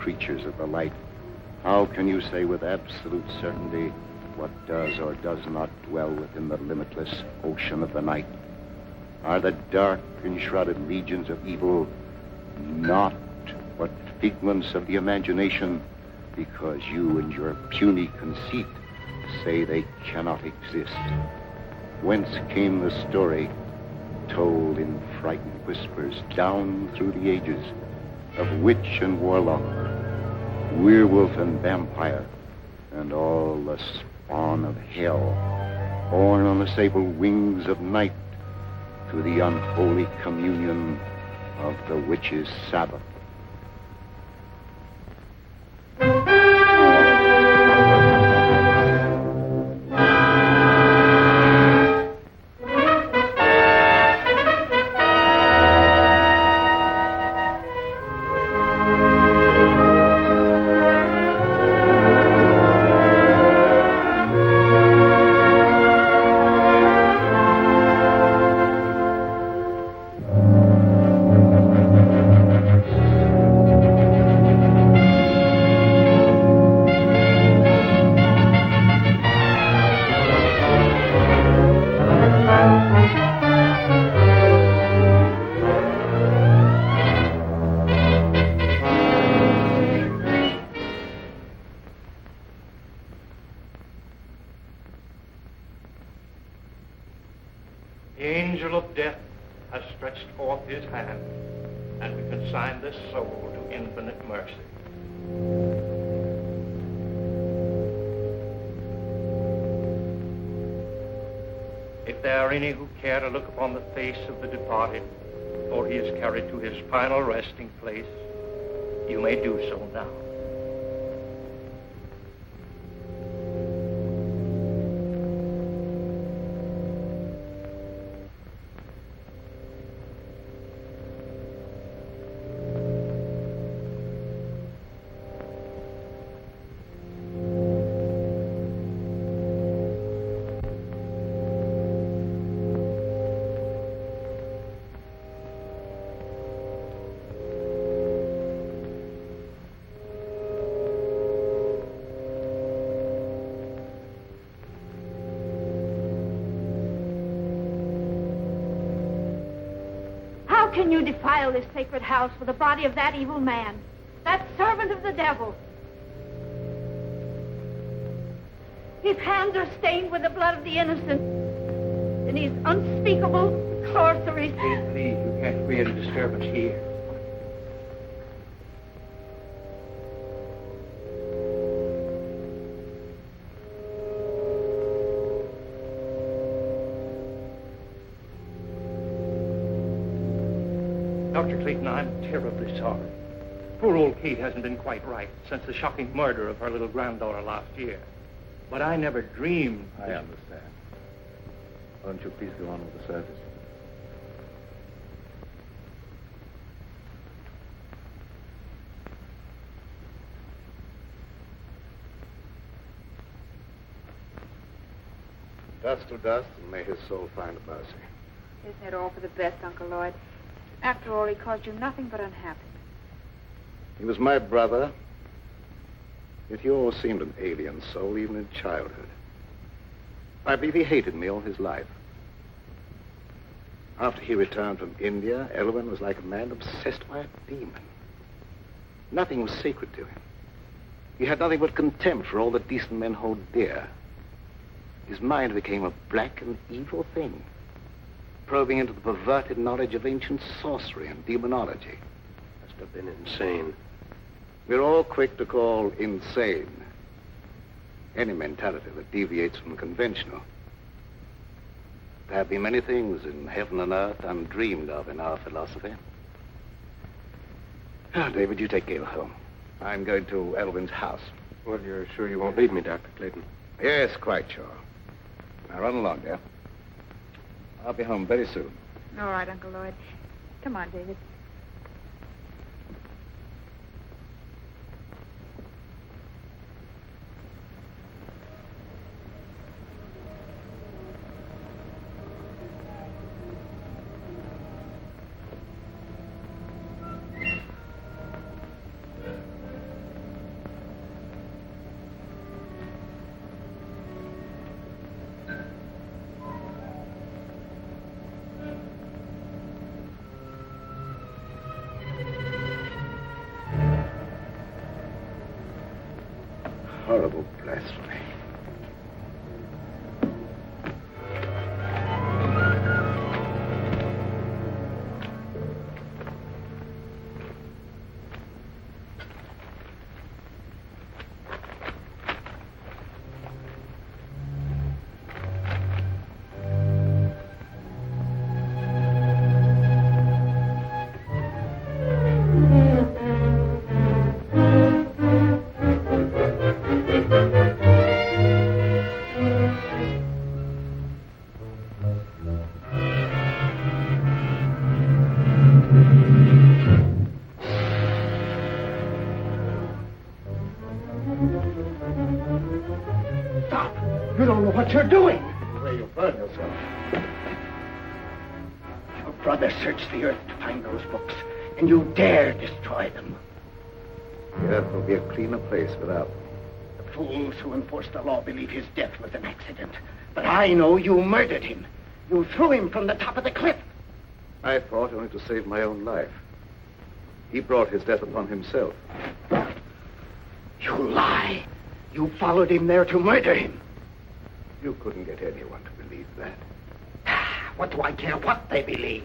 creatures of the light, how can you say with absolute certainty what does or does not dwell within the limitless ocean of the night? Are the dark and shrouded legions of evil not but figments of the imagination, because you and your puny conceit say they cannot exist? Whence came the story, told in frightened whispers down through the ages, of witch and warlock, werewolf and vampire, and all the spawn of hell, born on the sable wings of night to the unholy communion of the witch's Sabbath? The angel of death has stretched forth his hand, and we consign this soul to infinite mercy. If there are any who care to look upon the face of the departed before he is carried to his final resting place, you may do so now. How can you defile this sacred house with the body of that evil man, that servant of the devil? His hands are stained with the blood of the innocent, and his unspeakable sorcery. Please, you can't create a disturbance here. Dr. Clayton, I'm terribly sorry. Poor old Kate hasn't been quite right since the shocking murder of her little granddaughter last year. But I never dreamed... I understand. Why don't you please go on with the service? Dust to dust, and may his soul find mercy. Isn't it all for the best, Uncle Lloyd? After all, he caused you nothing but unhappiness. He was my brother, yet he always seemed an alien soul, even in childhood. I believe he hated me all his life. After he returned from India, Elwyn was like a man obsessed by a demon. Nothing was sacred to him. He had nothing but contempt for all that decent men hold dear. His mind became a black and evil thing, probing into the perverted knowledge of ancient sorcery and demonology. Must have been insane. We're all quick to call insane any mentality that deviates from the conventional. There have been many things in heaven and earth undreamed of in our philosophy. Now, David, you take Gail home. I'm going to Elwyn's house. Well, you're sure you won't leave me, Dr. Clayton? Yes, quite sure. Now, run along, dear. I'll be home very soon. All right, Uncle Lloyd. Come on, David. horrible blasphemy. You don't know what you're doing. Where you burn yourself. Your brother searched the earth to find those books, and you dare destroy them. The earth will be a cleaner place without them. The fools who enforce the law believe his death was an accident. But I know you murdered him. You threw him from the top of the cliff. I fought only to save my own life. He brought his death upon himself. You lie. You followed him there to murder him. You couldn't get anyone to believe that. What do I care what they believe?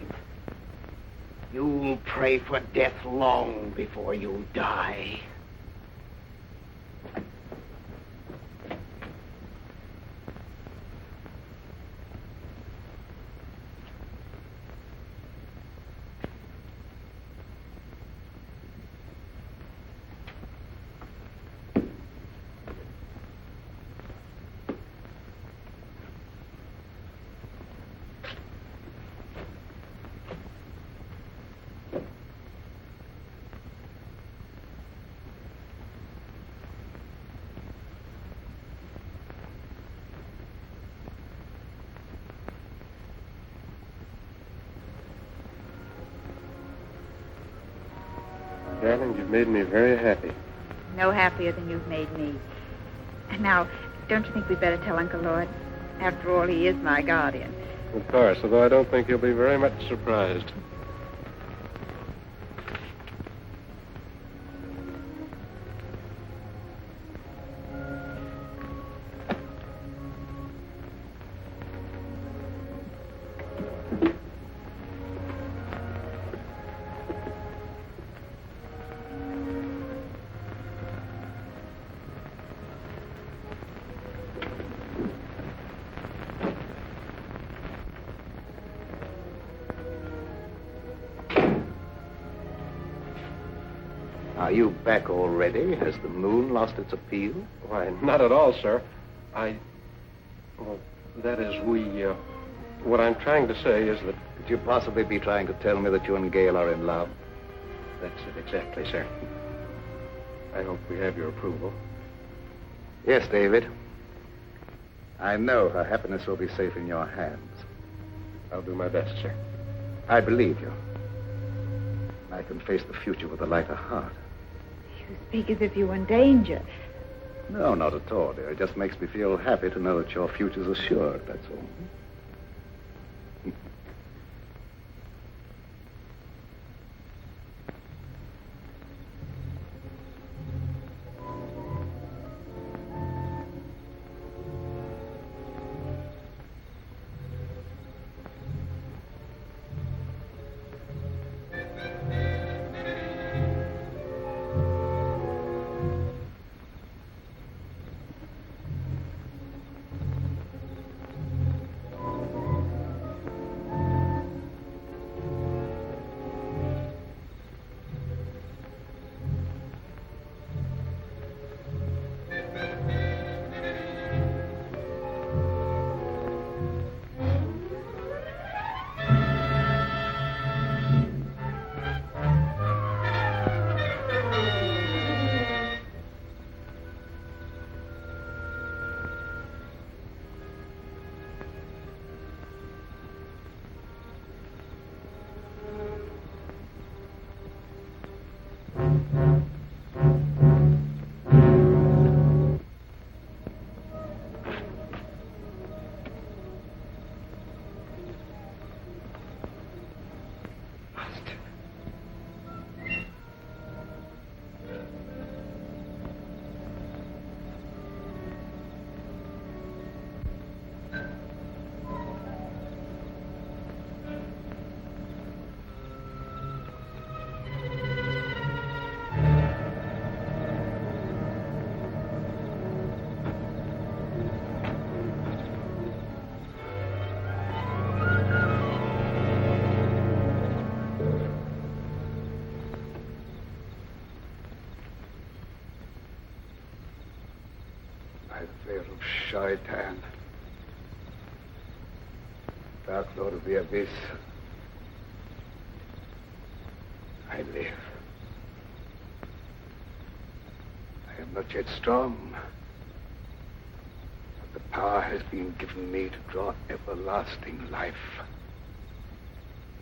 You'll pray for death long before you die. Darling, you've made me very happy. No happier than you've made me. And now, don't you think we'd better tell Uncle Lloyd? After all, he is my guardian. Of course, although I don't think he'll be very much surprised. Are you back already? Has the moon lost its appeal? Why, not at all, sir. Well, that is, what I'm trying to say is that... Could you possibly be trying to tell me that you and Gail are in love? That's it, exactly, sir. I hope we have your approval. Yes, David. I know her happiness will be safe in your hands. I'll do my best, sir. I believe you. I can face the future with a lighter heart. You speak as if you were in danger. No, not at all, dear. It just makes me feel happy to know that your future's assured, that's all. Shaitan, Dark Lord of the Abyss. I live. I am not yet strong, but the power has been given me to draw everlasting life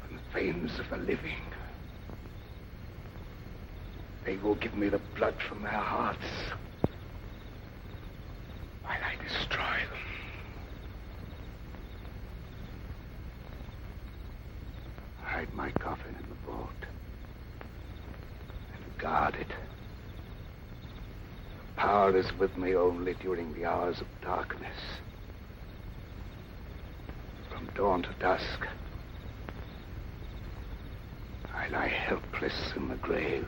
from the veins of the living. They will give me the blood from their hearts while I destroy them. Hide my coffin in the vault and guard it. The power is with me only during the hours of darkness. From dawn to dusk, I lie helpless in the grave.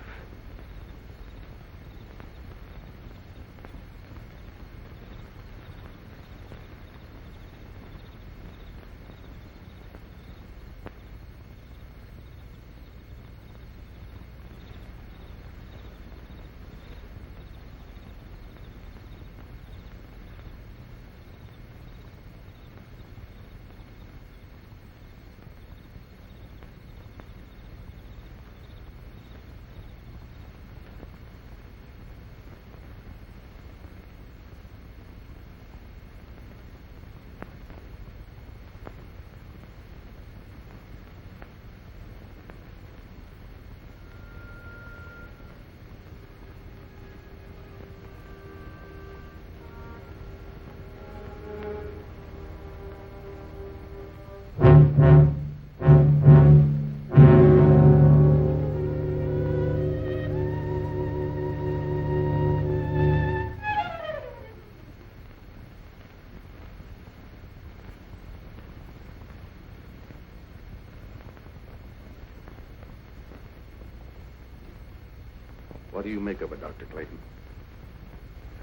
What do you make of her, Dr. Clayton?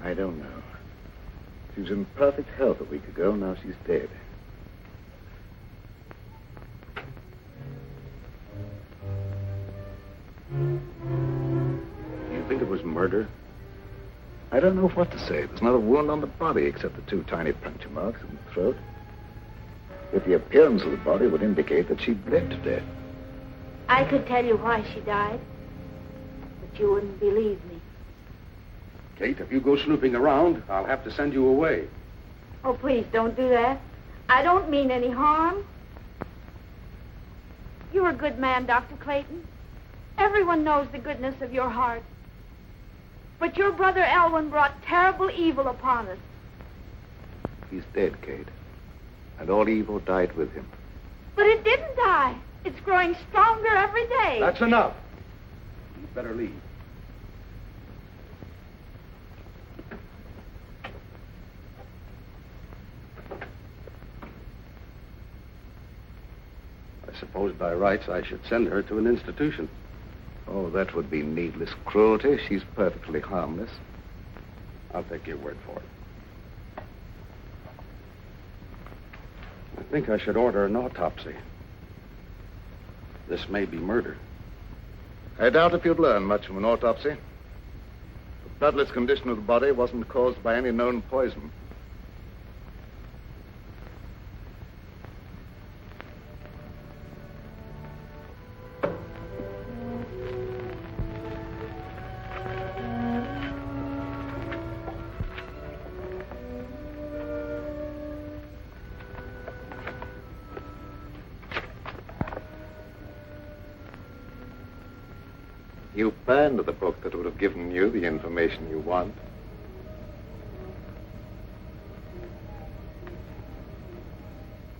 I don't know. She was in perfect health a week ago. Now she's dead. You think it was murder? I don't know what to say. There's not a wound on the body except the 2 tiny puncture marks in the throat. Yet the appearance of the body would indicate that she bled to death. I could tell you why she died, but you wouldn't believe me. Kate, if you go snooping around, I'll have to send you away. Oh, please, don't do that. I don't mean any harm. You're a good man, Dr. Clayton. Everyone knows the goodness of your heart. But your brother Elwyn brought terrible evil upon us. He's dead, Kate. And all evil died with him. But it didn't die. It's growing stronger every day. That's enough. You'd better leave. I suppose by rights I should send her to an institution. Oh, that would be needless cruelty. She's perfectly harmless. I'll take your word for it. I think I should order an autopsy. This may be murder. I doubt if you'd learn much from an autopsy. The bloodless condition of the body wasn't caused by any known poison. You burned the book that would have given you the information you want.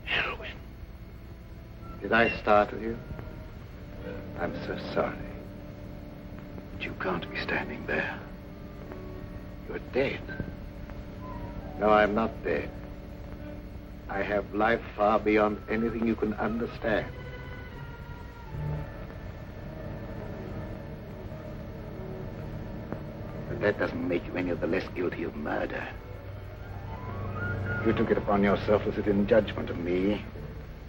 Elwyn. Did I startle you? I'm so sorry. But you can't be standing there. You're dead. No, I'm not dead. I have life far beyond anything you can understand. But that doesn't make you any of the less guilty of murder. You took it upon yourself to sit in judgment of me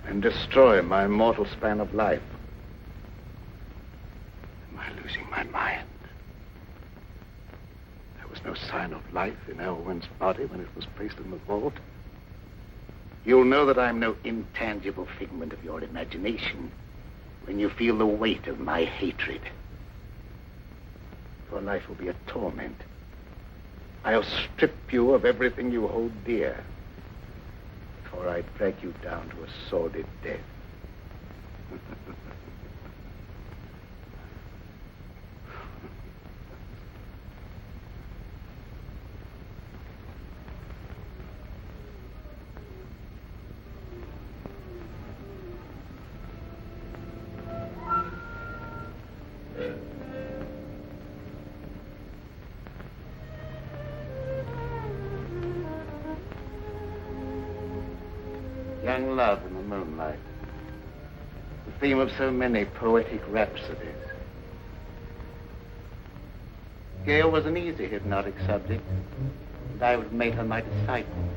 and destroy my mortal span of life. Am I losing my mind? There was no sign of life in Elwyn's body when it was placed in the vault. You'll know that I'm no intangible figment of your imagination when you feel the weight of my hatred. Your life will be a torment. I'll strip you of everything you hold dear before I drag you down to a sordid death. Young love in the moonlight, the theme of so many poetic rhapsodies. Gail was an easy hypnotic subject, and I would have made her my disciple.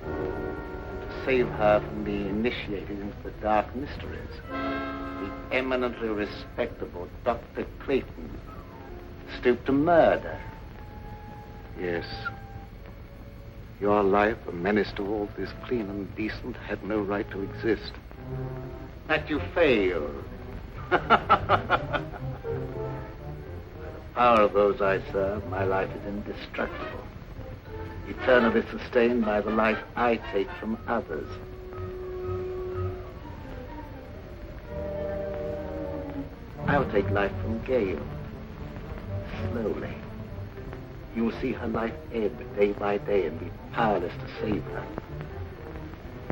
And to save her from being initiated into the dark mysteries, the eminently respectable Dr. Clayton stooped to murder. Yes. Your life, a menace to all that is clean and decent, had no right to exist. That you failed. By the power of those I serve, my life is indestructible, eternally sustained by the life I take from others. I'll take life from Gail, slowly. You will see her life ebb day by day and be powerless to save her.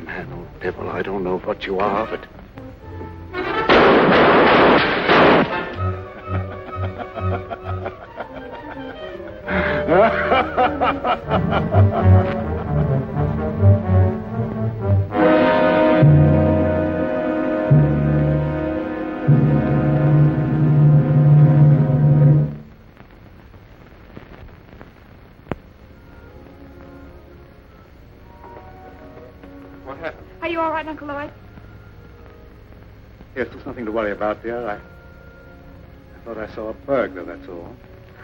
Man or devil, I don't know what you are, but... Are you all right, Uncle Lloyd? Yes, there's nothing to worry about, dear. I thought I saw a burglar, that's all.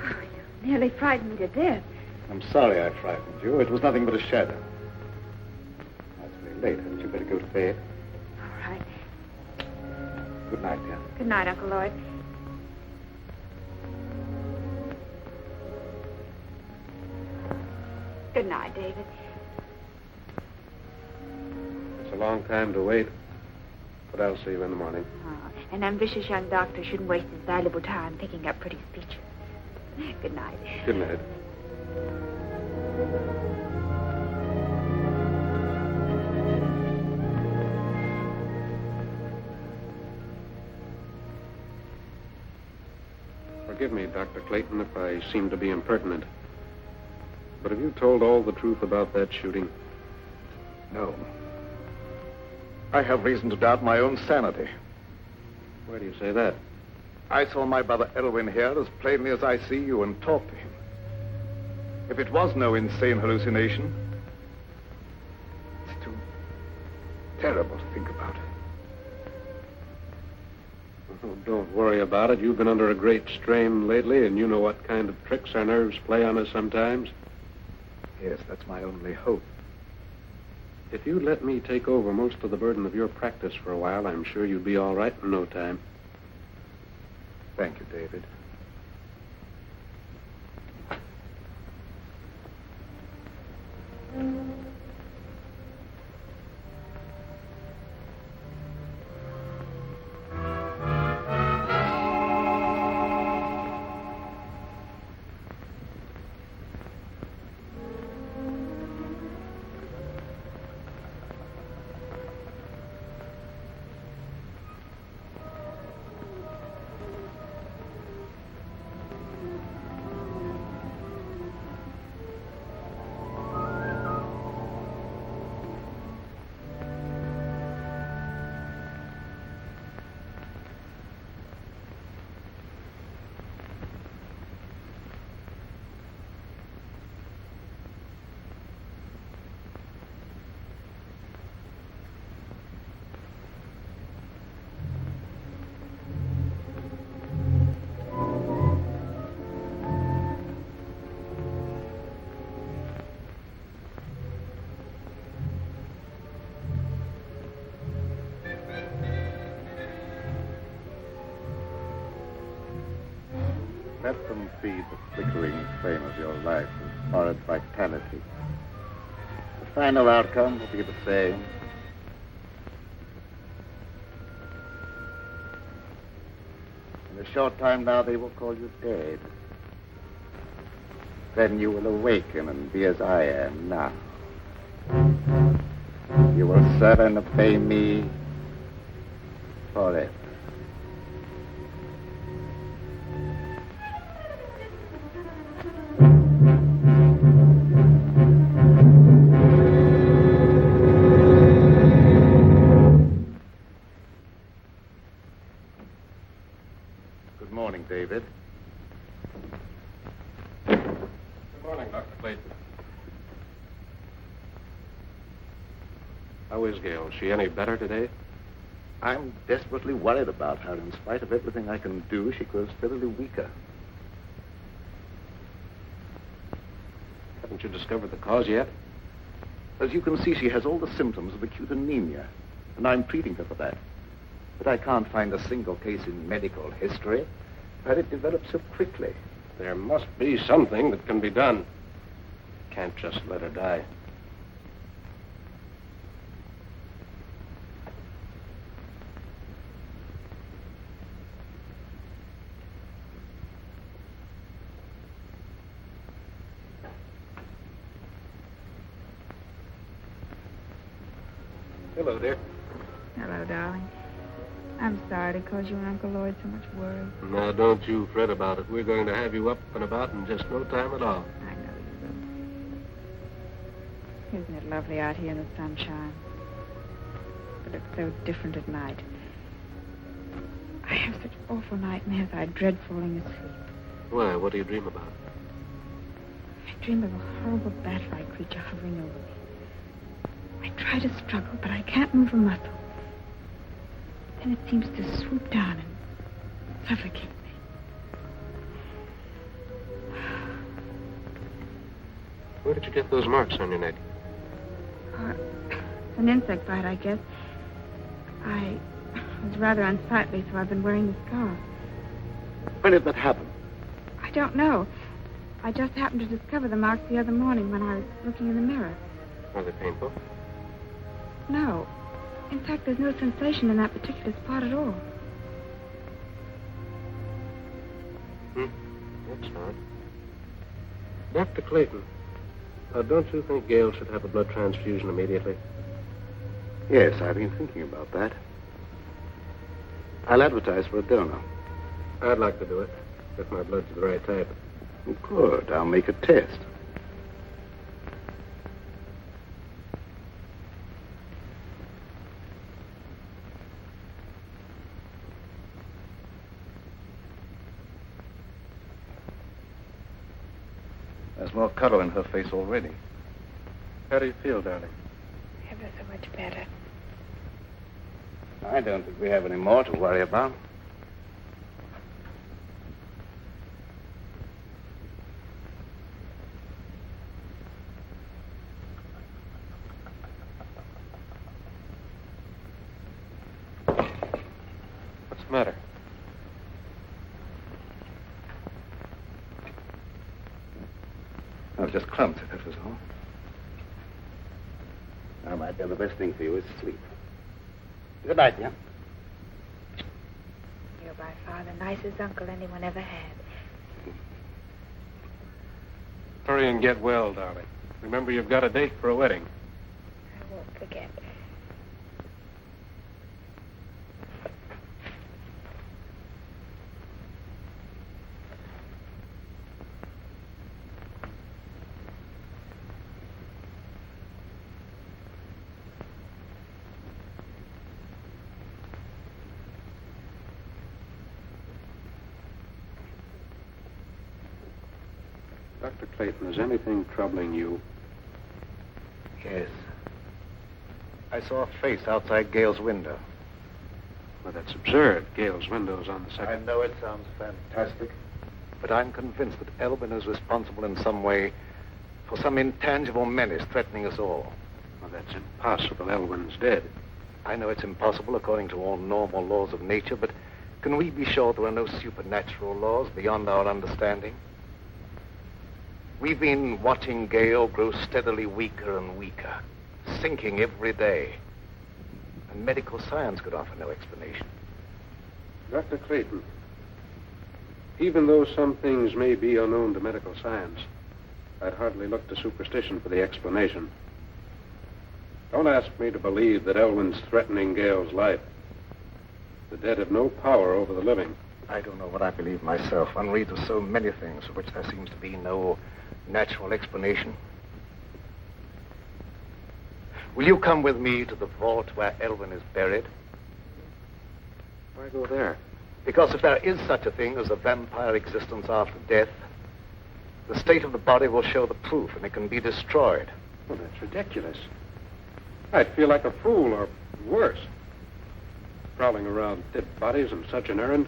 Oh, you nearly frightened me to death. I'm sorry I frightened you. It was nothing but a shadow. Now, it's very late. Hadn't you better go to bed? All right. Good night, dear. Good night, Uncle Lloyd. Good night, David. It's a long time to wait, but I'll see you in the morning. Oh, an ambitious young doctor shouldn't waste his valuable time picking up pretty speeches. Good night. Good night. Forgive me, Dr. Clayton, if I seem to be impertinent. But have you told all the truth about that shooting? No. I have reason to doubt my own sanity. Why do you say that? I saw my brother Elwyn here as plainly as I see you and talked to him. If it was no insane hallucination, it's too terrible to think about. Oh, don't worry about it. You've been under a great strain lately, and you know what kind of tricks our nerves play on us sometimes. Yes, that's my only hope. If you'd let me take over most of the burden of your practice for a while, I'm sure you'd be all right in no time. Thank you, David. Let them feed the flickering flame of your life with borrowed vitality. The final outcome will be the same. In a short time now, they will call you dead. Then you will awaken and be as I am now. You will serve and obey me forever. Good morning, David. Good morning, Dr. Clayton. How is Gail? Is she any better today? I'm desperately worried about her. In spite of everything I can do, she grows steadily weaker. Haven't you discovered the cause yet? As you can see, she has all the symptoms of acute anemia, and I'm treating her for that. But I can't find a single case in medical history where it developed so quickly. There must be something that can be done. Can't just let her die. Hello, dear. Hello, darling. I'm sorry to cause you and Uncle Lloyd so much worry. Now, don't you fret about it. We're going to have you up and about in just no time at all. I know you will. Isn't it lovely out here in the sunshine? But it's so different at night. I have such awful nightmares. I dread falling asleep. Why? What do you dream about? I dream of a horrible bat-like creature hovering over me. I try to struggle, but I can't move a muscle. Then it seems to swoop down and suffocate me. Where did you get those marks on your neck? It's an insect bite, I guess. I was rather unsightly, so I've been wearing the scarf. When did that happen? I don't know. I just happened to discover the marks the other morning when I was looking in the mirror. Are they painful? No. In fact, there's no sensation in that particular spot at all. That's odd. Dr. Clayton, don't you think Gail should have a blood transfusion immediately? Yes, I've been thinking about that. I'll advertise for a donor. I'd like to do it, if my blood's the right type. Good. I'll make a test. There's more color in her face already. How do you feel, darling? Ever so much better. I don't think we have any more to worry about. What's the matter? I was just clumsy, that was all. Now, my dear, the best thing for you is sleep. Good night, dear. You're by far the nicest uncle anyone ever had. Hurry and get well, darling. Remember, you've got a date for a wedding. I won't forget. Dr. Clayton, is anything troubling you? Yes. I saw a face outside Gail's window. Well, that's absurd. Gail's window's on the I second. know it sounds fantastic, but I'm convinced that Elwyn is responsible in some way for some intangible menace threatening us all. Well, that's impossible. Elwyn's dead. I know it's impossible according to all normal laws of nature, but Can we be sure there are no supernatural laws beyond our understanding? We've been watching Gale grow steadily weaker and weaker, sinking every day. And medical science could offer no explanation. Dr. Clayton, even though some things may be unknown to medical science, I'd hardly look to superstition for the explanation. Don't ask me to believe that Elwyn's threatening Gale's life. The dead have no power over the living. I don't know what I believe myself. One reads of so many things for which there seems to be no natural explanation. Will you come with me to the vault where Elwyn is buried? Why go there? Because if there is such a thing as a vampire existence after death, the state of the body will show the proof and it can be destroyed. Well, that's ridiculous. I'd feel like a fool, or worse. Prowling around dead bodies on such an errand.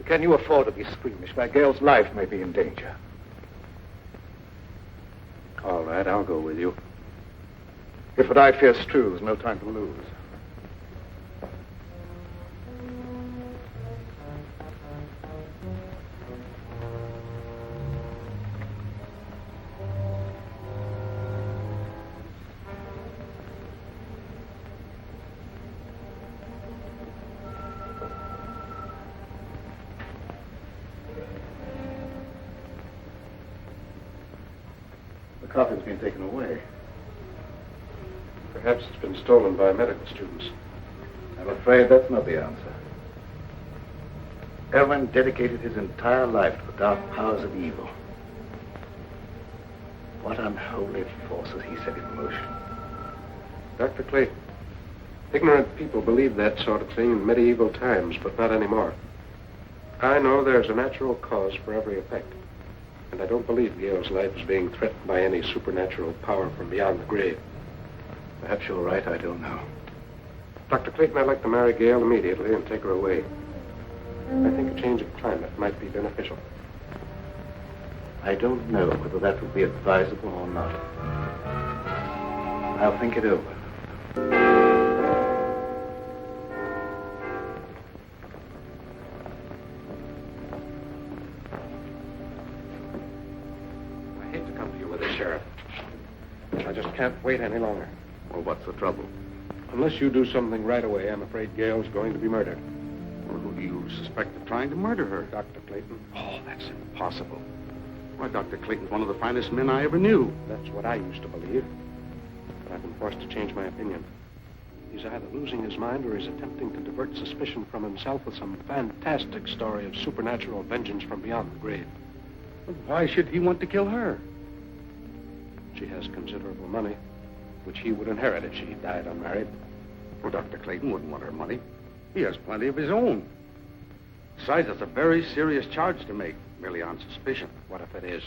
Can you afford to be squeamish where Gale's life may be in danger? All right, I'll go with you. If what I fear is true, there's no time to lose. The coffin's been taken away. Perhaps it's been stolen by medical students. I'm afraid that's not the answer. Elwyn dedicated his entire life to the dark powers of evil. What unholy forces he set in motion. Dr. Clayton, ignorant people believed that sort of thing in medieval times, but not anymore. I know there's a natural cause for every effect. And I don't believe Gale's life is being threatened by any supernatural power from beyond the grave. Perhaps you're right, I don't know. Dr. Clayton, I'd like to marry Gale immediately and take her away. I think a change of climate might be beneficial. I don't know whether that would be advisable or not. I'll think it over. I hate to come to you with this, Sheriff. I just can't wait any longer. Well, what's the trouble? Unless you do something right away, I'm afraid Gale's going to be murdered. Well, who do you suspect of trying to murder her? Dr. Clayton. Oh, that's impossible. Why, Dr. Clayton's one of the finest men I ever knew. That's what I used to believe. But I've been forced to change my opinion. He's either losing his mind or he's attempting to divert suspicion from himself with some fantastic story of supernatural vengeance from beyond the grave. Well, why should he want to kill her? She has considerable money, which he would inherit if she died unmarried. Well, Dr. Clayton wouldn't want her money. He has plenty of his own. Besides, that's a very serious charge to make, merely on suspicion. What if it is?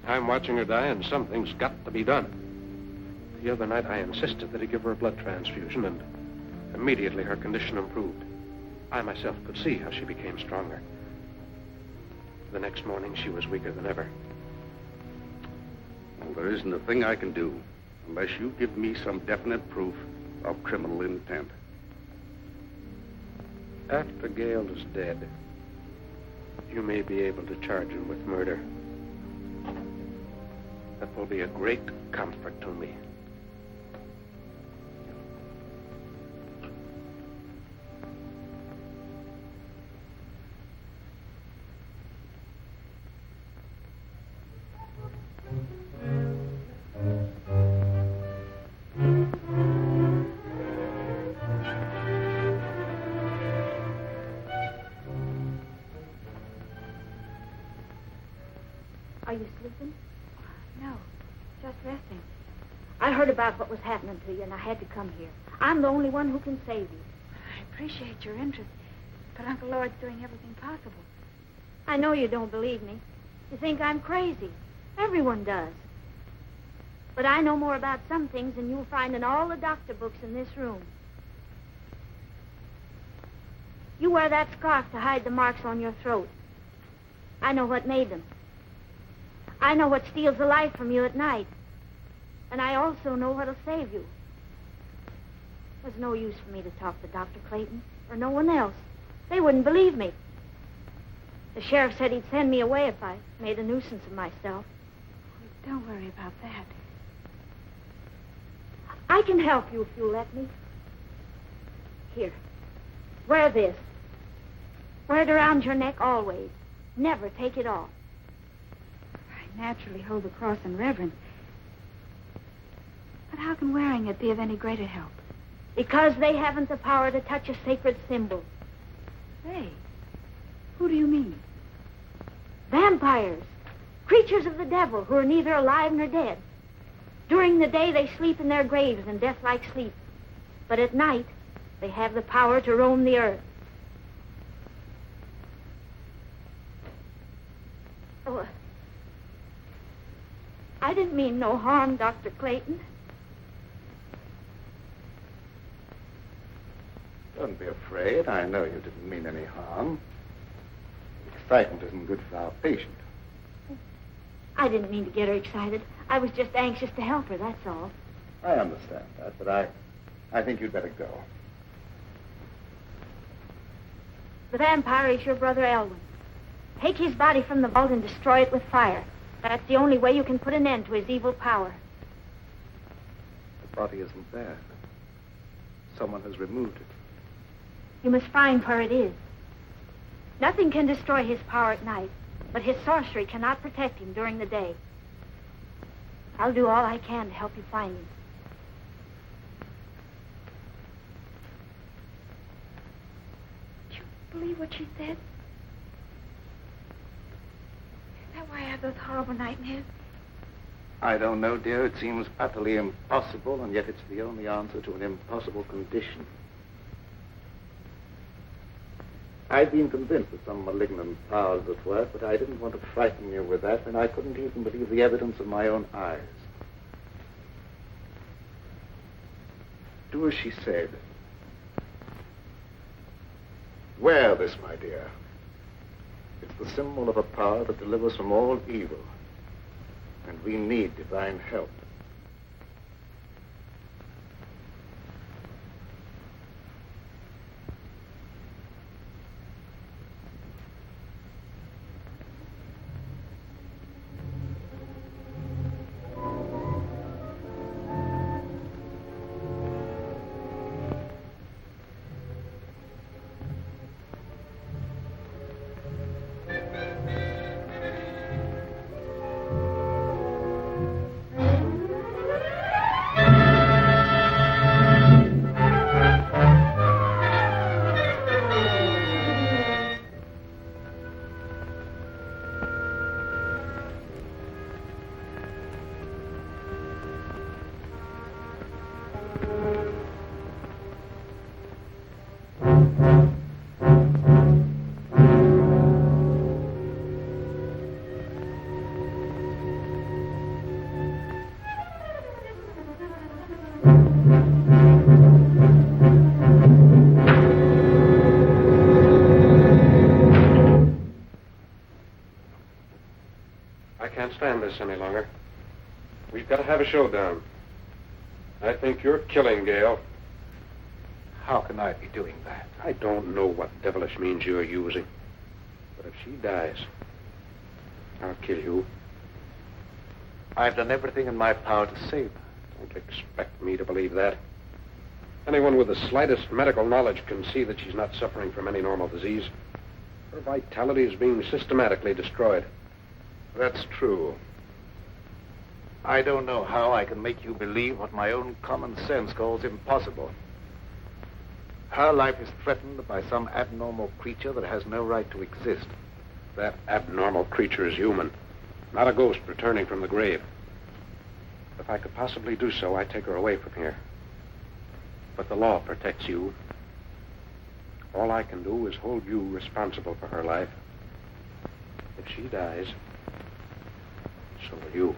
I'm watching her die, and something's got to be done. The other night, I insisted that he give her a blood transfusion, and immediately her condition improved. I myself could see how she became stronger. The next morning, she was weaker than ever. Well, there isn't a thing I can do unless you give me some definite proof of criminal intent. After Gale is dead, you may be able to charge him with murder. That will be a great comfort to me. Are you sleeping? No, just resting. I heard about what was happening to you, and I had to come here. I'm the only one who can save you. I appreciate your interest, but Uncle Lloyd's doing everything possible. I know you don't believe me. You think I'm crazy. Everyone does. But I know more about some things than you'll find in all the doctor books in this room. You wear that scarf to hide the marks on your throat. I know what made them. I know what steals the life from you at night. And I also know what'll save you. There's no use for me to talk to Dr. Clayton or no one else. They wouldn't believe me. The sheriff said he'd send me away if I made a nuisance of myself. Don't worry about that. I can help you if you'll let me. Here. Wear this. Wear it around your neck always. Never take it off. I naturally hold the cross in reverence. But how can wearing it be of any greater help? Because they haven't the power to touch a sacred symbol. They? Who do you mean? Vampires. Creatures of the devil who are neither alive nor dead. During the day, they sleep in their graves in death-like sleep. But at night, they have the power to roam the earth. Oh, I didn't mean no harm, Dr. Clayton. Don't be afraid. I know you didn't mean any harm. Excitement isn't good for our patient. I didn't mean to get her excited. I was just anxious to help her, that's all. I understand that, but I think you'd better go. The vampire is your brother Elwyn. Take his body from the vault and destroy it with fire. That's the only way you can put an end to his evil power. The body isn't there. Someone has removed it. You must find where it is. Nothing can destroy his power at night, but his sorcery cannot protect him during the day. I'll do all I can to help you find him. Did you believe what she said? Is that why I have those horrible nightmares? I don't know, dear. It seems utterly impossible, and yet it's the only answer to an impossible condition. I'd been convinced that some malignant power was at work, but I didn't want to frighten you with that, and I couldn't even believe the evidence of my own eyes. Do as she said. Wear this, my dear. It's the symbol of a power that delivers from all evil, and we need divine help. Stand this any longer. We've got to have a showdown. I think you're killing Gail. How can I be doing that? I don't know what devilish means you're using, but if she dies, I'll kill you. I've done everything in my power to save her. Don't expect me to believe that. Anyone with the slightest medical knowledge can see that she's not suffering from any normal disease. Her vitality is being systematically destroyed. That's true. I don't know how I can make you believe what my own common sense calls impossible. Her life is threatened by some abnormal creature that has no right to exist. That abnormal creature is human, not a ghost returning from the grave. If I could possibly do so, I'd take her away from here. But the law protects you. All I can do is hold you responsible for her life. If she dies, so will you.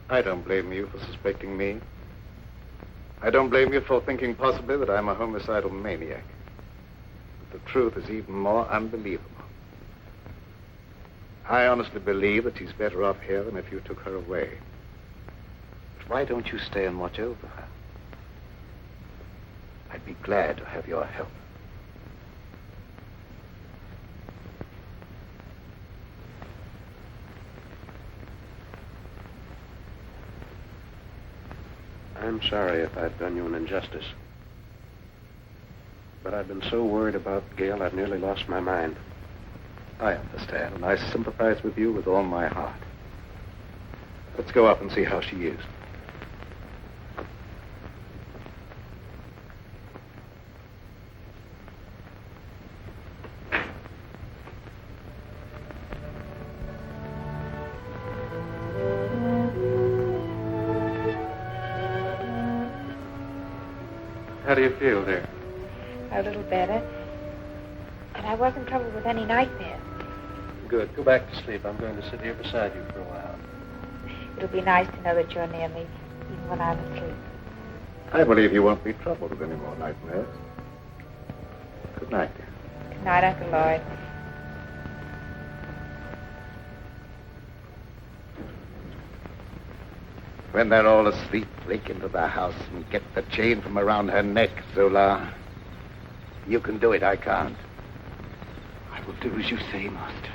I don't blame you for suspecting me. I don't blame you for thinking possibly that I'm a homicidal maniac. But the truth is even more unbelievable. I honestly believe that she's better off here than if you took her away. But why don't you stay and watch over her? I'd be glad to have your help. I'm sorry if I've done you an injustice. But I've been so worried about Gail, I've nearly lost my mind. I understand, and I sympathize with you with all my heart. Let's go up and see how she is. How do you feel, dear? A little better. And I wasn't troubled with any nightmares. Good. Go back to sleep. I'm going to sit here beside you for a while. It'll be nice to know that you're near me, even when I'm asleep. I believe you won't be troubled with any more nightmares. Good night, dear. Good night, Uncle Lloyd. When they're all asleep, break into the house and get the chain from around her neck, Zola. You can do it, I can't. I will do as you say, Master.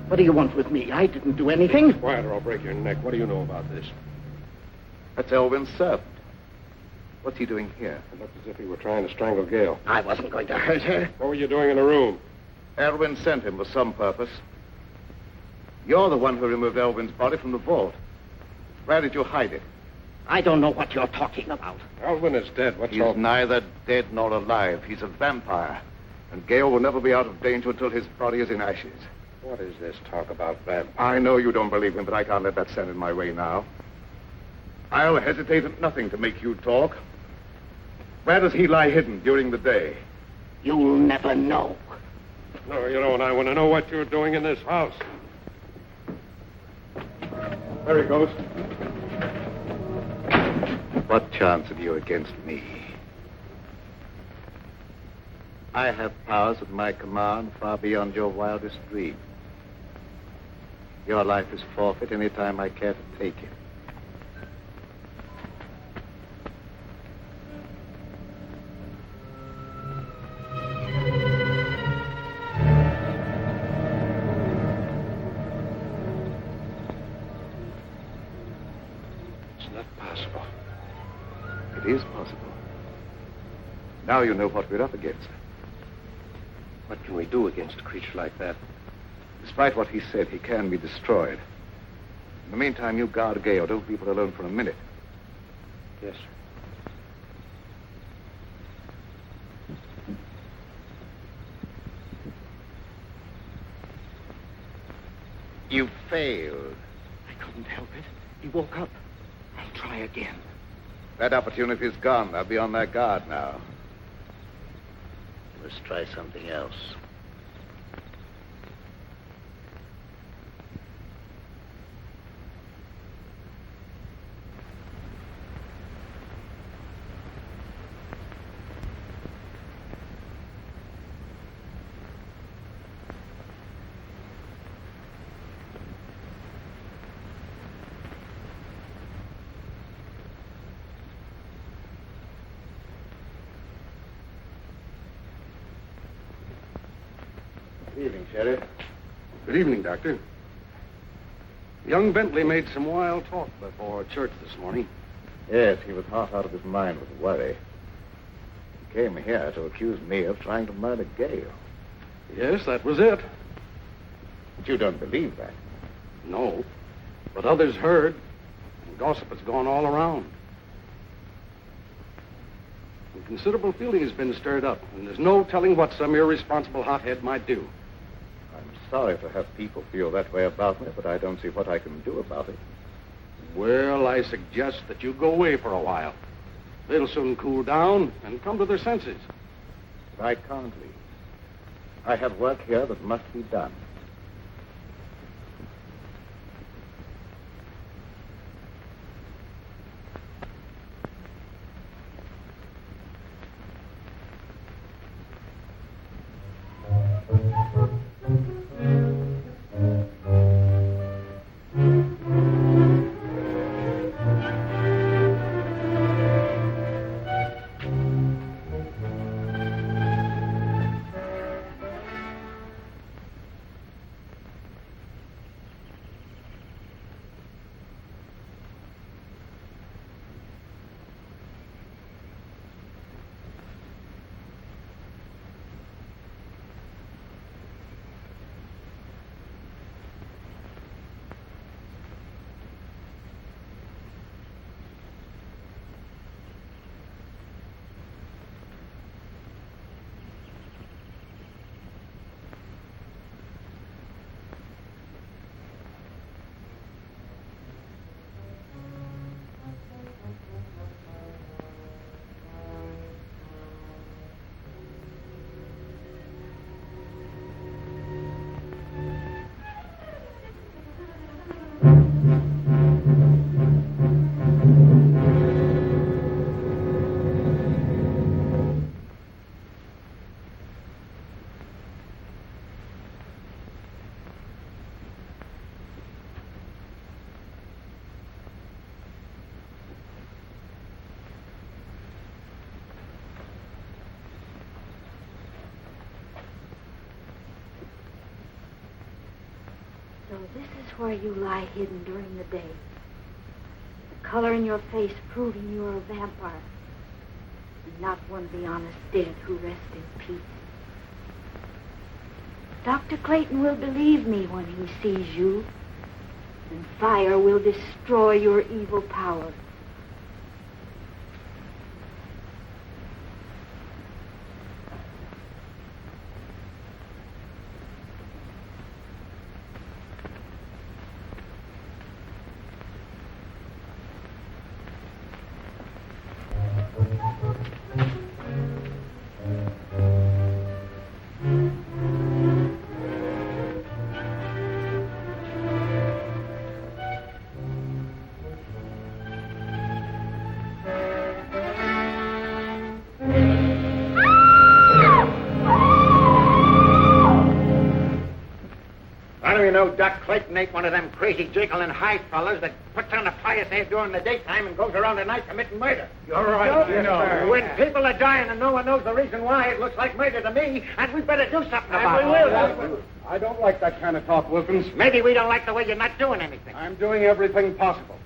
What do you want with me? I didn't do anything. Quiet or I'll break your neck. What do you know about this? That's Elwyn's servant. What's he doing here? It looked as if he were trying to strangle Gail. I wasn't going to hurt her. What were you doing in the room? Elwyn sent him with some purpose. You're the one who removed Elwyn's body from the vault. Where did you hide it? I don't know what you're talking about. Elwyn is dead. What's He's all... neither dead nor alive. He's a vampire. And Gail will never be out of danger until his body is in ashes. What is this talk about vampires? I know you don't believe him, but I can't let that stand in my way now. I'll hesitate at nothing to make you talk. Where does he lie hidden during the day? You'll never know. No, you don't. I want to know what you're doing in this house. There he goes. What chance have you against me? I have powers at my command far beyond your wildest dreams. Your life is forfeit any time I care to take it. It's not possible. It is possible. Now you know what we're up against. What can we do against a creature like that? Despite what he said, he can be destroyed. In the meantime, you guard Gail. Don't leave her alone for a minute. Yes, sir. You failed. I couldn't help it. He woke up. I again. That opportunity's gone. I'll be on their guard now. Let's try something else. Good evening, Sheriff. Good evening, Doctor. Young Bentley made some wild talk before church this morning. Yes, he was half out of his mind with worry. He came here to accuse me of trying to murder Gale. Yes, that was it. But you don't believe that. No, but others heard, and gossip has gone all around. And considerable feeling has been stirred up, and there's no telling what some irresponsible hothead might do. I'm sorry to have people feel that way about me, but I don't see what I can do about it. Well, I suggest that you go away for a while. They'll soon cool down and come to their senses. But I can't leave. I have work here that must be done. So this is where you lie hidden during the day. The color in your face proving you are a vampire. And not one of the honest dead who rest in peace. Dr. Clayton will believe me when he sees you. And fire will destroy your evil power. You know, Doc Clayton ain't one of them crazy Jekyll and Hyde fellas that puts on a pious air during the daytime and goes around at night committing murder. You're right, you know. When people are dying and no one knows the reason why, it looks like murder to me, and we better do something about it. I don't like that kind of talk, Wilkins. Maybe we don't like the way you're not doing anything. I'm doing everything possible.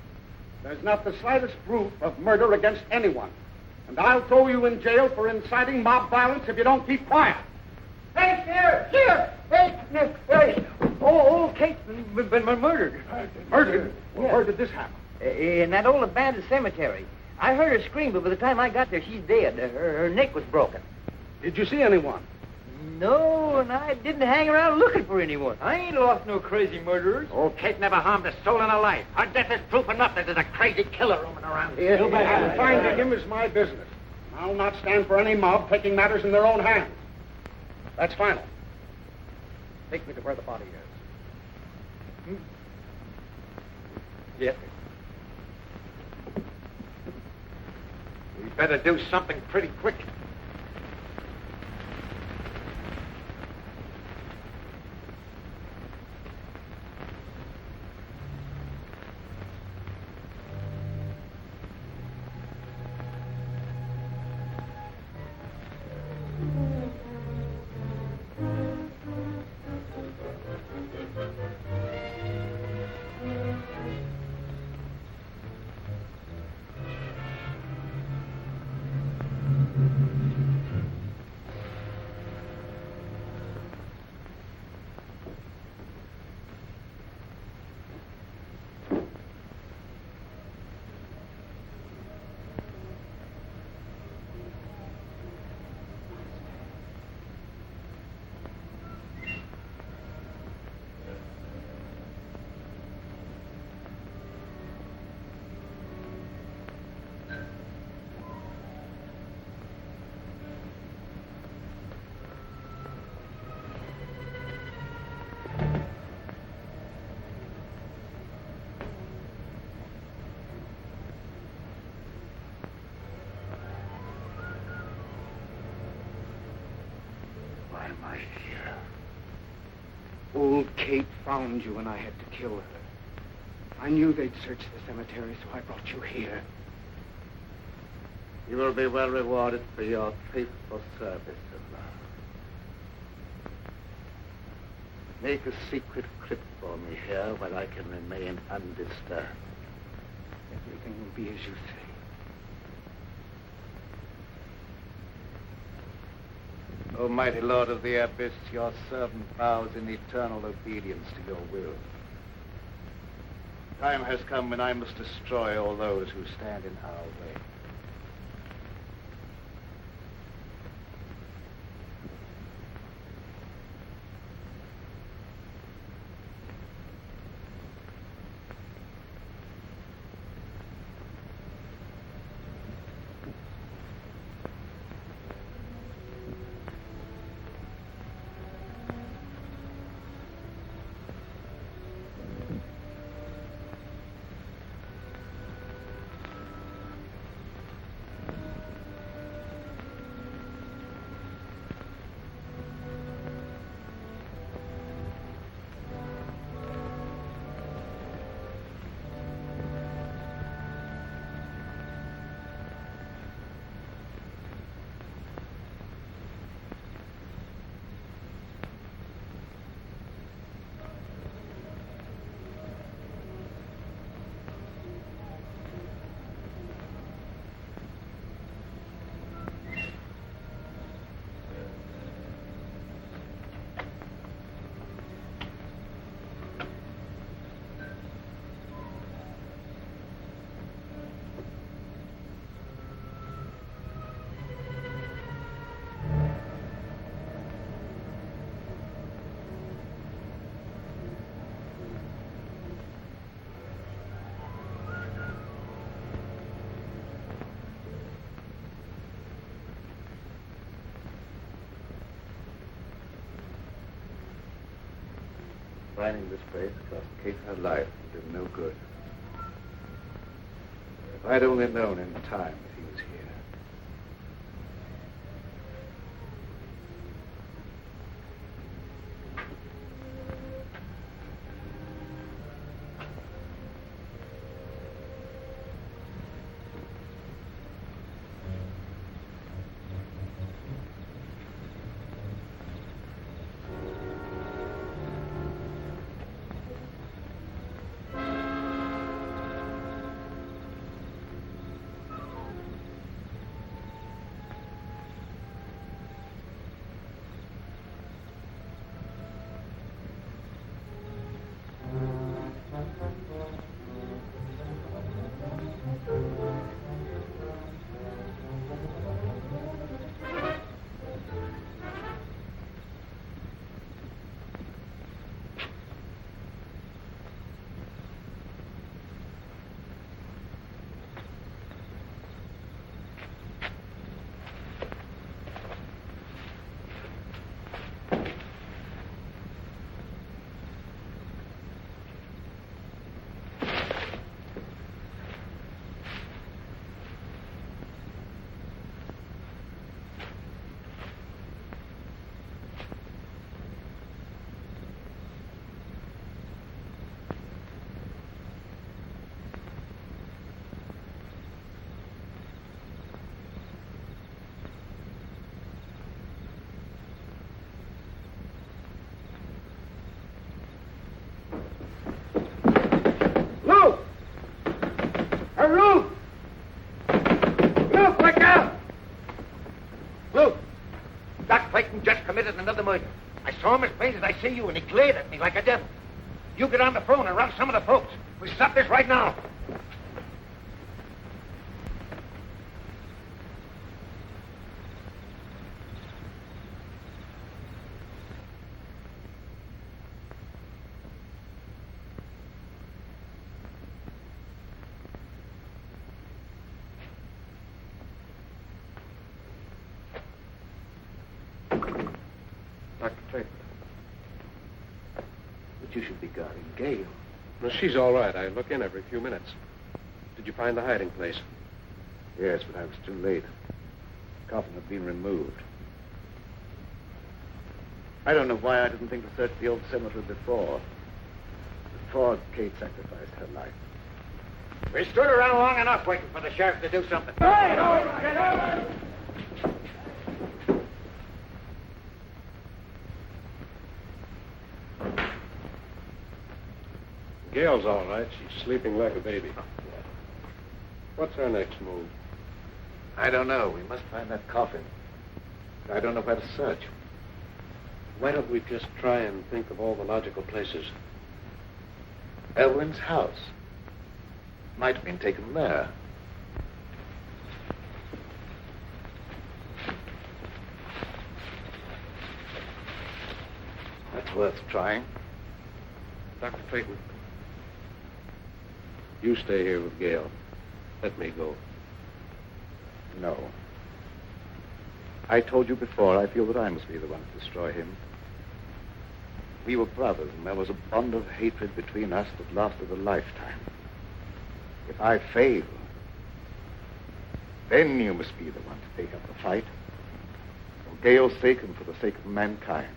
There's not the slightest proof of murder against anyone. And I'll throw you in jail for inciting mob violence if you don't keep quiet. Hey, Sheriff! Hey! Old Kate's been murdered. Murdered? Well, where did this happen? In that old abandoned cemetery. I heard her scream, but by the time I got there, she's dead. Her neck was broken. Did you see anyone? No, and I didn't hang around looking for anyone. I ain't lost no crazy murderers. Old Kate never harmed a soul in her life. Her death is proof enough that there's a crazy killer roaming around here. And finding him is my business. I'll not stand for any mob taking matters in their own hands. That's final. Take me to where the body is. Yes, sir. We better do something pretty quick. Old Kate found you and I had to kill her. I knew they'd search the cemetery, so I brought you here. You will be well rewarded for your faithful service of love. Make a secret crypt for me here where I can remain undisturbed. Everything will be as you say. O mighty Lord of the Abyss, your servant vows in eternal obedience to your will. Time has come when I must destroy all those who stand in our way. Finding this place cost Kate her life and did no good. If I'd only known in time that he was here. Luke, Doc Clayton just committed another murder. I saw him as plain as I see you, and he glared at me like a devil. You get on the phone and rouse some of the folks. We stop this right now. Dr. Clayton. But you should be guarding Gale. No, she's all right. I look in every few minutes. Did you find the hiding place? Yes, but I was too late. The coffin had been removed. I don't know why I didn't think to search the old cemetery before Kate sacrificed her life. We stood around long enough waiting for the sheriff to do something. Gail's all right. She's sleeping like a baby. What's our next move? I don't know. We must find that coffin. I don't know where to search. Why don't we just try and think of all the logical places? Elwyn's house. Might have been taken there. That's worth trying. Dr. Clayton, you stay here with Gale. Let me go. No. I told you before, I feel that I must be the one to destroy him. We were brothers, and there was a bond of hatred between us that lasted a lifetime. If I fail, then you must be the one to take up the fight. For Gale's sake and for the sake of mankind.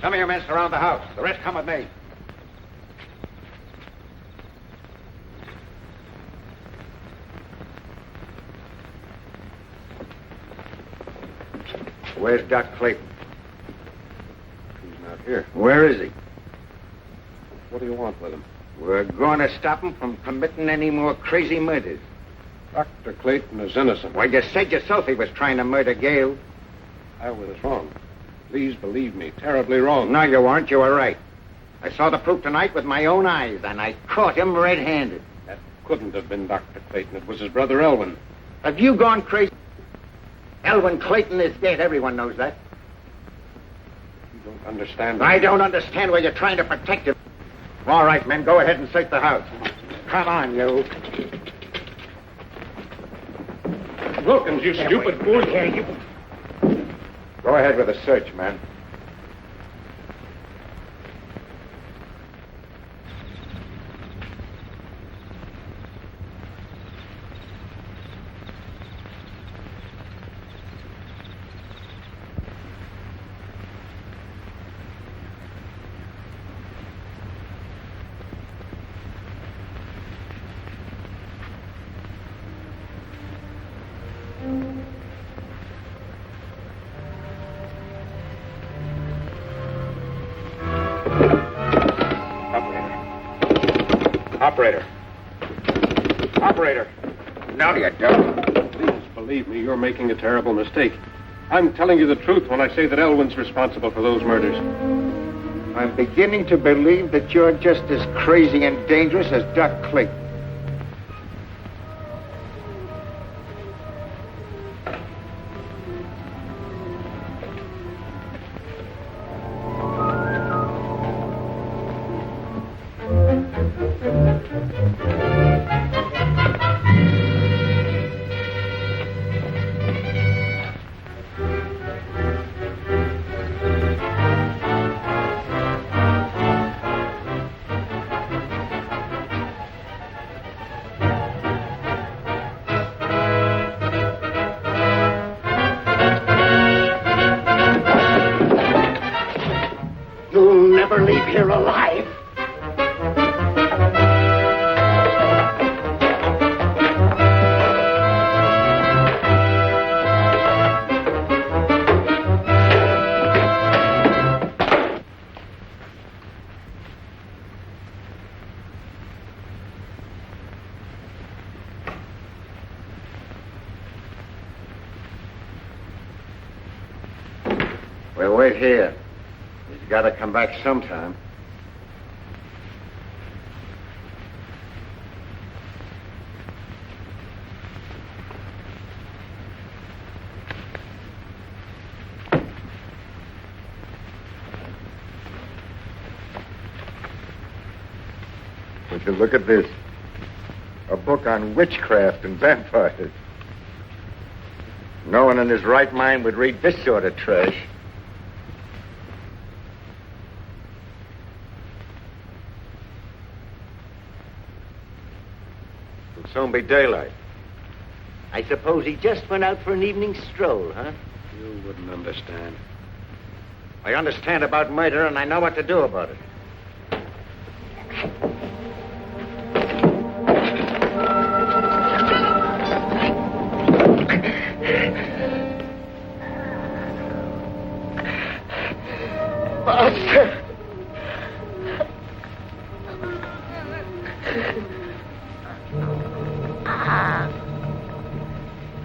Some of your men surround the house. The rest come with me. Where's Doc Clayton? He's not here. Where is he? What do you want with him? We're going to stop him from committing any more crazy murders. Dr. Clayton is innocent. Well, you said yourself he was trying to murder Gale. I was wrong. Please believe me, terribly wrong. No, you weren't. You were right. I saw the proof tonight with my own eyes, and I caught him red-handed. That couldn't have been Dr. Clayton. It was his brother Elwyn. Have you gone crazy? Elwyn Clayton is dead. Everyone knows that. You don't understand. I don't understand why you're trying to protect him. All right, men, go ahead and search the house. Come on, you. Wilkins, you stupid fool. Here, you. Go ahead with the search, man. Operator. No, you don't. Please believe me, you're making a terrible mistake. I'm telling you the truth when I say that Elwyn's responsible for those murders. I'm beginning to believe that you're just as crazy and dangerous as Doc Clayton. never leave here alive. We'll wait here. He's got to come back sometime. Would you look at this? A book on witchcraft and vampires. No one in his right mind would read this sort of trash. It'll soon be daylight. I suppose he just went out for an evening stroll, huh? You wouldn't understand. I understand about murder, and I know what to do about it. Master!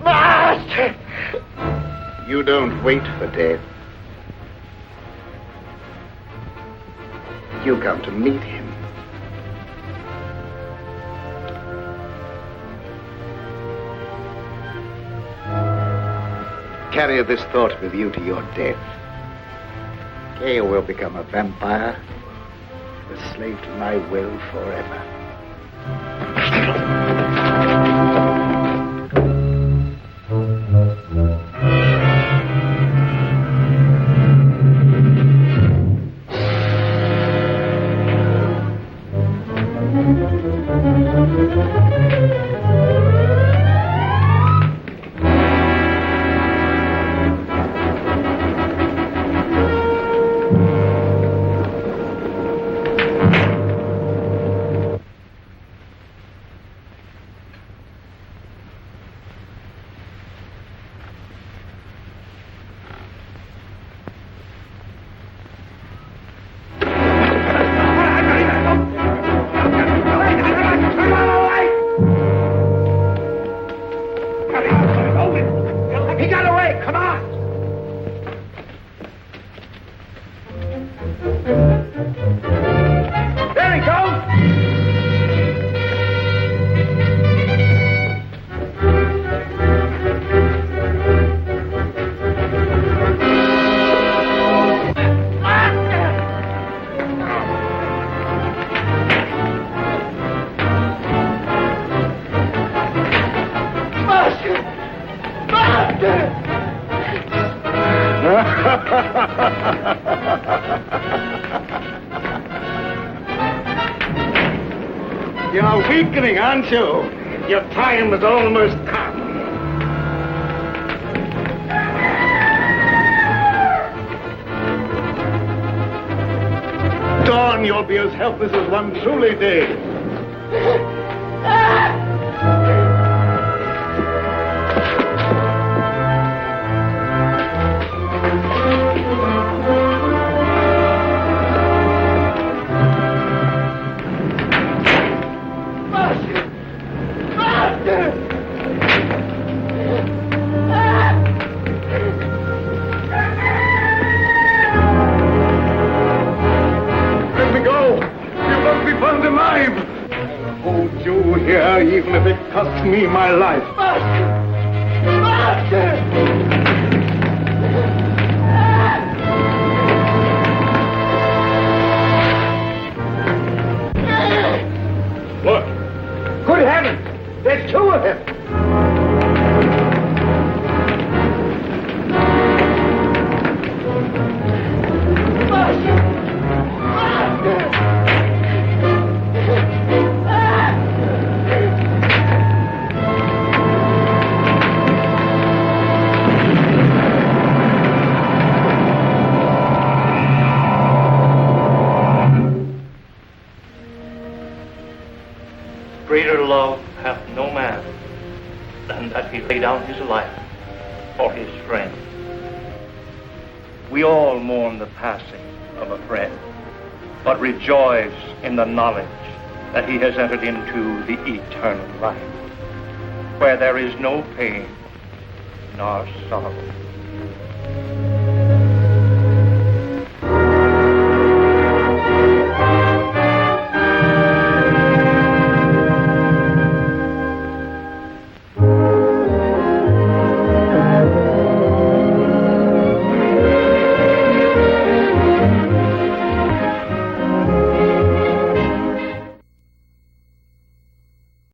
Master! You don't wait for death. You come to meet him. Carry this thought with you to your death. Gale will become a vampire, a slave to my will forever. You're weakening, aren't you? Your time has almost come. Dawn, you'll be as helpless as one truly dead. Even if it costs me my life. Master! Master! Look! Good heavens! There's two of them! Master! Master! lay down his life for his friend. We all mourn the passing of a friend, but rejoice in the knowledge that he has entered into the eternal life, where there is no pain nor sorrow.